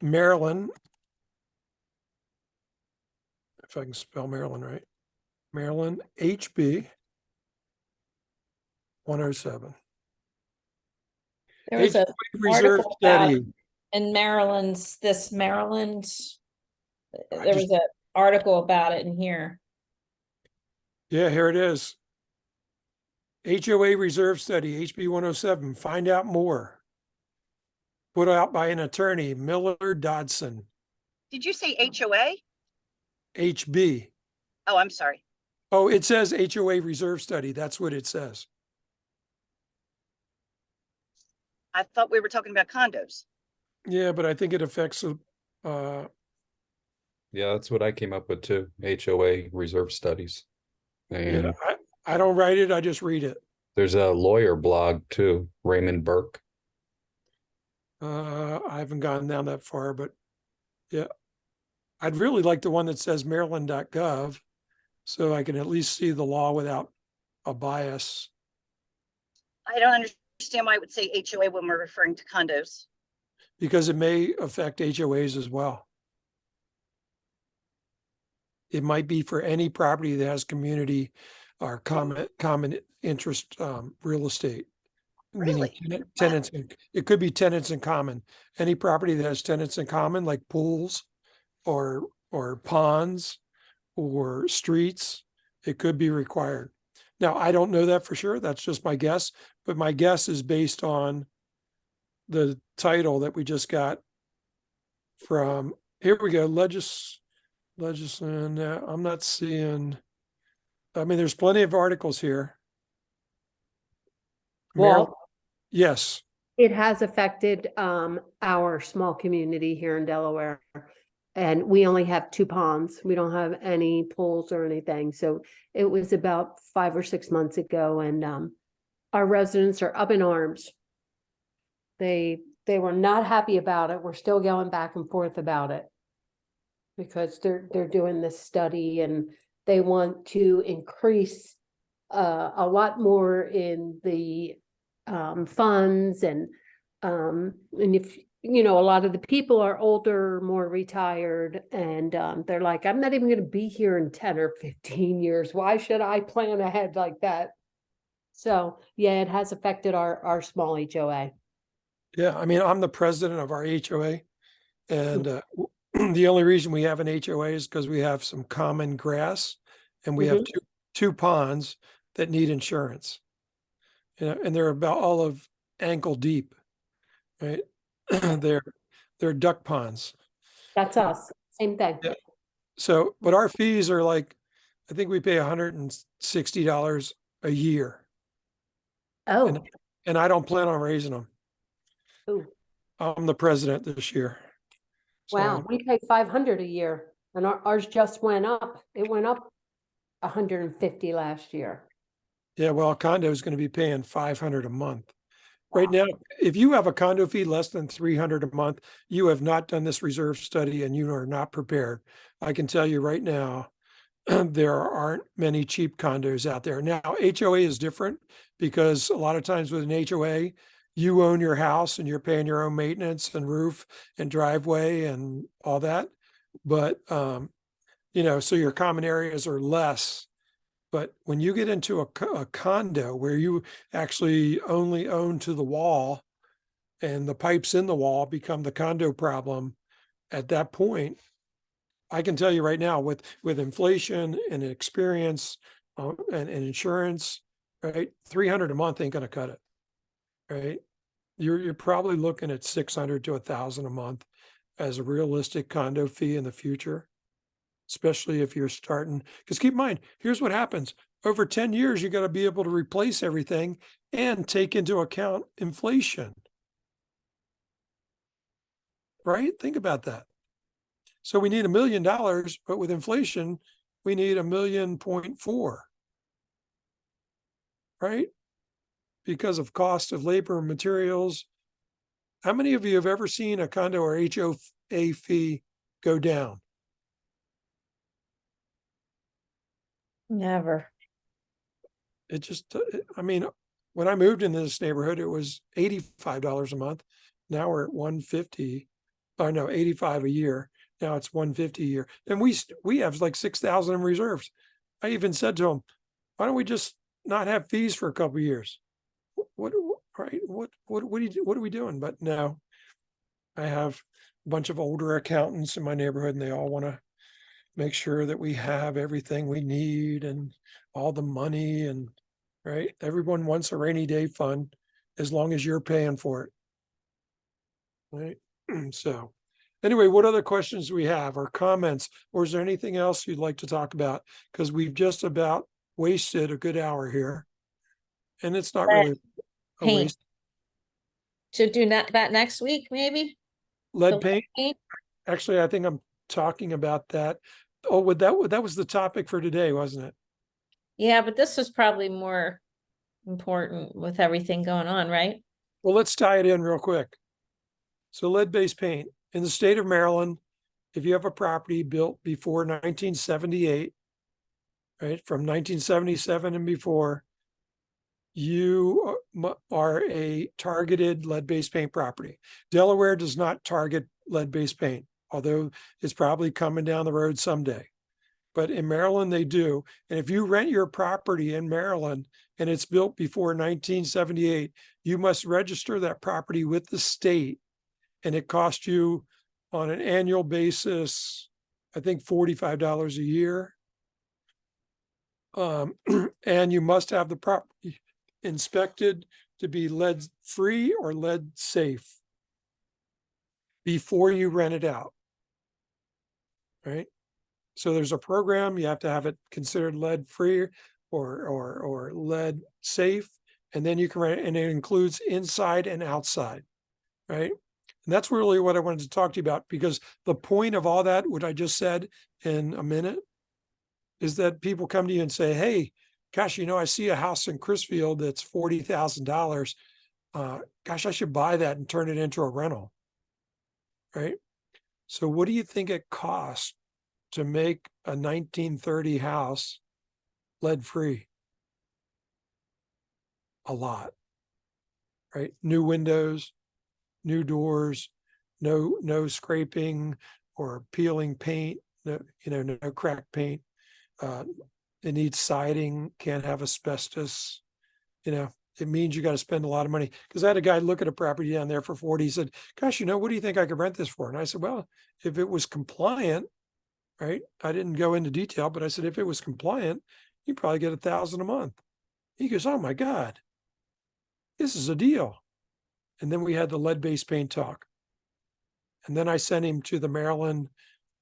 Maryland, if I can spell Maryland right. Maryland HB 107. There was a Reserve article about study. in Maryland's, Maryland, I there just- was an article about it in here. Yeah, here it is. HOA Reserve Study, HB 107. Find out more. Put out by an attorney, Miller Dodson, Did you say HOA? HB. Oh, I'm sorry. Oh, it says HOA Reserve Study. That's what it says. I thought we were talking about condos. Yeah, but I think it affects, Yeah, that's what I came up with too. HOA reserve studies. And yeah, I don't write it. I just read it. there's a lawyer blog too, Raymond Burke. I haven't gone down that far, but yeah, I'd really like the one that says maryland.gov so I can at least see the law without a bias. I don't understand why I would say HOA when we're referring to condos. Because it may affect HOAs as well. It might be for any property that has community or common interest real estate. Meaning Really? tenants, it could be tenants in common. Any property that has tenants in common, like pools or ponds or streets, it could be required. Now, I don't know that for sure. That's just my guess, but my guess is based on the title that we just got from, here we go, legislation. I'm not seeing, I mean, there's plenty of articles here. Maryland, Well, yes. it has affected our small community here in Delaware. And we only have 2 ponds. We don't have any pools or anything. So it was about 5 or 6 months ago, and our residents are up in arms. They were not happy about it. We're still going back and forth about it because they're doing this study and they want to increase a lot more in the funds, and if you know, a lot of the people are older, more retired, and they're like, I'm not even going to be here in 10 or 15 years. Why should I plan ahead like that? So yeah, it has affected our small HOA. Yeah, I mean, I'm the president of our HOA, and the only reason we have an HOA is because we have some common grass, and we have two ponds that need insurance. You know, and they're about all of ankle deep, right? they're duck ponds. That's us. Same thing. Yeah. So, but our fees are like, I think we pay $160 a year, Oh, and I don't plan on raising them. ooh, I'm the president this year. wow. So, We pay 500 a year, and ours just went up. It went up 150 last year. yeah, well, a condo is going to be paying 500 a month. Right Wow. now, if you have a condo fee less than 300 a month, you have not done this reserve study and you are not prepared. I can tell you right now, there aren't many cheap condos out there. Now, HOA is different because a lot of times with an HOA, you own your house and you're paying your own maintenance and roof and driveway and all that. But, you know, so your common areas are less. But when you get into a condo where you actually only own to the wall and the pipes in the wall become the condo problem, at that point, I can tell you right now with inflation and experience and insurance, right? 300 a month ain't going to cut it, right? You're probably looking at 600 to 1,000 a month as a realistic condo fee in the future, especially if you're starting. Because keep in mind, here's what happens over 10 years, you got to be able to replace everything and take into account inflation, right? Think about that. So we need $1 million, but with inflation, we need $1.4 million, right? Because of cost of labor and materials. How many of you have ever seen a condo or HOA fee go down? Never. It just, I mean, when I moved into this neighborhood, it was $85 a month. Now we're at 150, or no, 85 a year. Now it's 150 a year. And we have like 6,000 in reserves. I even said to them, why don't we just not have fees for a couple of years? What are we doing? But no, I have a bunch of older accountants in my neighborhood and they all want to make sure that we have everything we need and all the money, and right. Everyone wants a rainy day fund as long as you're paying for it. Right. So anyway, what other questions do we have or comments, or is there anything else you'd like to talk about? Because we've just about wasted a good hour here. And it's not really a Paint. waste. Should do that next week, maybe? Lead The paint. paint? Actually, I think I'm talking about that. Oh, that was the topic for today, wasn't it? Yeah, but this was probably more important with everything going on, right? Well, let's tie it in real quick. So lead-based paint in the state of Maryland, if you have a property built before 1978, right, from 1977 and before, you are a targeted lead-based paint property. Delaware does not target lead-based paint, although it's probably coming down the road someday. But in Maryland, they do. And if you rent your property in Maryland and it's built before 1978, you must register that property with the state. And it costs you on an annual basis, I think $45 a year. And you must have the property inspected to be lead free or lead safe before you rent it out. Right. So there's a program, you have to have it considered lead free or lead safe. And then you can write, and it includes inside and outside, right? And that's really what I wanted to talk to you about, because the point of all that, what I just said in a minute, is that people come to you and say, hey, gosh, I see a house in Crisfield that's $40,000. Gosh, I should buy that and turn it into a rental, right? So what do you think it costs to make a 1930 house lead free? A lot, right? New windows, new doors, no scraping or peeling paint, no cracked paint. It needs siding, can't have asbestos. It means you got to spend a lot of money. Because I had a guy look at a property down there for 40. He said, gosh, what do you think I could rent this for? And I said, well, if it was compliant, right? I didn't go into detail, but I said, if it was compliant, you probably get $1,000 a month. He goes, oh my God, this is a deal. And then we had the lead-based paint talk. And then I sent him to the Maryland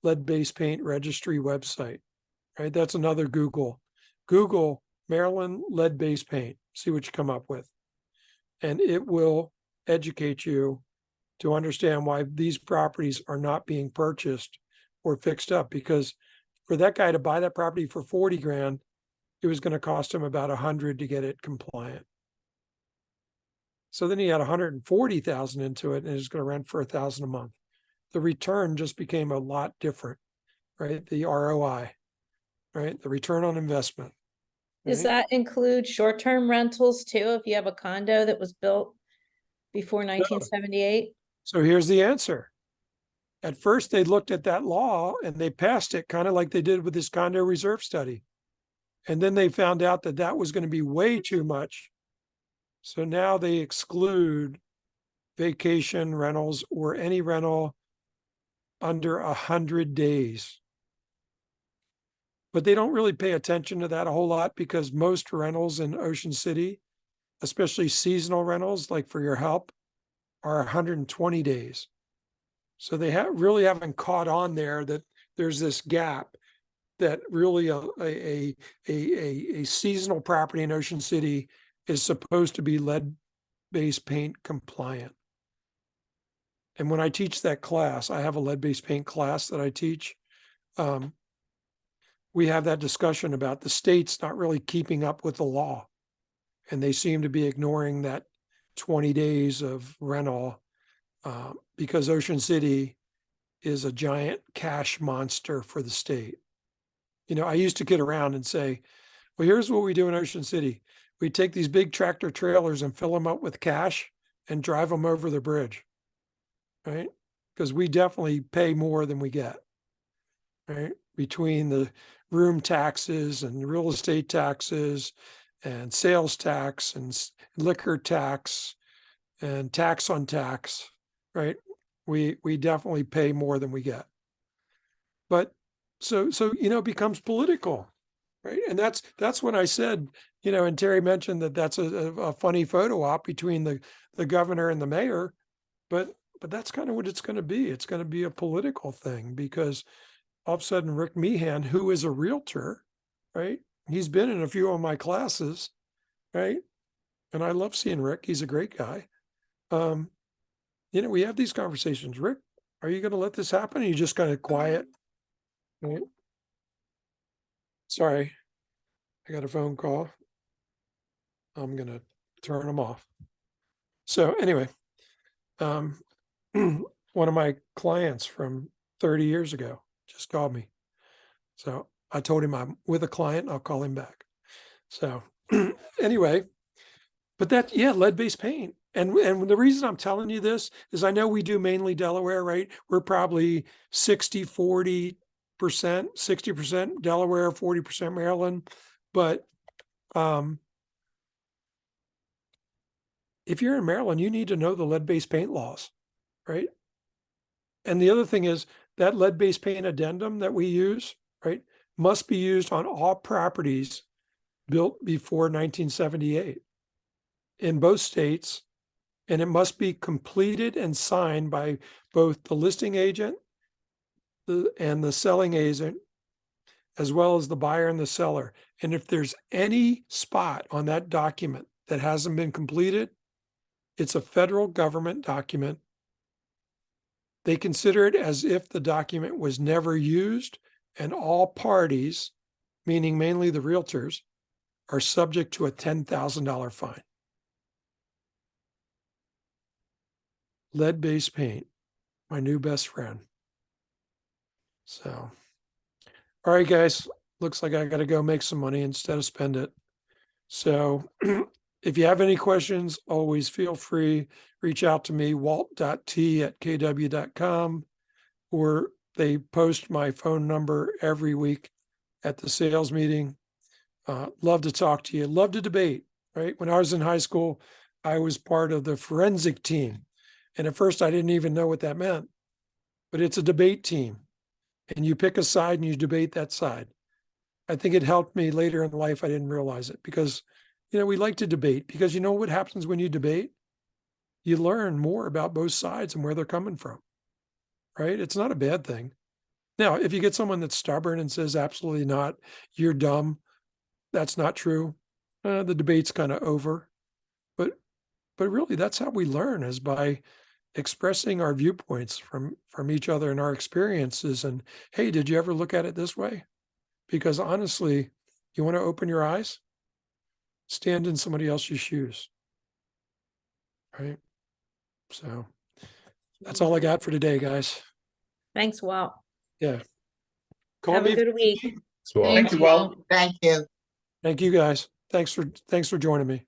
lead-based paint registry website, right? That's another Google Maryland lead-based paint, see what you come up with. And it will educate you to understand why these properties are not being purchased or fixed up, because for that guy to buy that property for 40 grand, it was going to cost him about 100 to get it compliant. So then he had 140,000 into it and is going to rent for 1,000 a month. The return just became a lot different, right? The ROI, right? The return on investment. Does right? that include short-term rentals too, if you have a condo that was built before 1978? So here's the answer. At first, they looked at that law and they passed it, kind of like they did with this condo reserve study. And then they found out that that was going to be way too much. So now they exclude vacation rentals or any rental under 100 days. But they don't really pay attention to that a whole lot, because most rentals in Ocean City, especially seasonal rentals, like for your help, are 120 days. So they really haven't caught on there that there's this gap, that really a seasonal property in Ocean City is supposed to be lead-based paint compliant. And when I teach that class, I have a lead-based paint class that I teach. We have that discussion about the states not really keeping up with the law. And they seem to be ignoring that 20 days of rental because Ocean City is a giant cash monster for the state. I used to kid around and say, well, here's what we do in Ocean City. We take these big tractor trailers and fill them up with cash and drive them over the bridge, right? Because we definitely pay more than we get, right? Between the room taxes and real estate taxes and sales tax and liquor tax and tax on tax, right? We definitely pay more than we get. But so it becomes political, right? And that's when I said, and Terry mentioned that that's a funny photo op between the governor and the mayor, but that's kind of what it's going to be. It's going to be a political thing, because all of a sudden Rick Meehan, who is a realtor, right? He's been in a few of my classes, right? And I love seeing Rick. He's a great guy. We have these conversations. Rick, are you going to let this happen? Or are you just kind of quiet? Right? Sorry, I got a phone call. I'm going to turn them off. So anyway, one of my clients from 30 years ago just called me. So I told him I'm with a client, I'll call him back. So anyway, but lead-based paint. And the reason I'm telling you this is I know we do mainly Delaware, right? We're probably 40%, 60% Delaware, 40% Maryland. But if you're in Maryland, you need to know the lead-based paint laws, right? And the other thing is that lead-based paint addendum that we use, right, must be used on all properties built before 1978 in both states. And it must be completed and signed by both the listing agent and the selling agent as well as the buyer and the seller. And if there's any spot on that document that hasn't been completed, it's a federal government document. They consider it as if the document was never used, and all parties, meaning mainly the realtors, are subject to a $10,000 fine. Lead-based paint, my new best friend. So, all right, guys, looks like I got to go make some money instead of spend it. So if you have any questions, always feel free, reach out to me, walt.t@kw.com, or they post my phone number every week at the sales meeting. Love to talk to you, love to debate, right? When I was in high school, I was part of the forensic team. And at first I didn't even know what that meant, but it's a debate team. And you pick a side and you debate that side. I think it helped me later in life. I didn't realize it because, we like to debate because you know what happens when you debate? You learn more about both sides and where they're coming from, right? It's not a bad thing. Now, if you get someone that's stubborn and says, absolutely not, you're dumb, that's not true, the debate's kind of over. But really, that's how we learn, is by expressing our viewpoints from each other and our experiences. And hey, did you ever look at it this way? Because honestly, you want to open your eyes, stand in somebody else's shoes, right? So that's all I got for today, guys. Thanks, Walt. Yeah. Call Have me a if good week. So Thank you, Walt. Thank you. Thank you, guys. Thanks for joining me.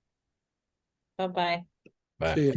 Bye-bye. bye. See you.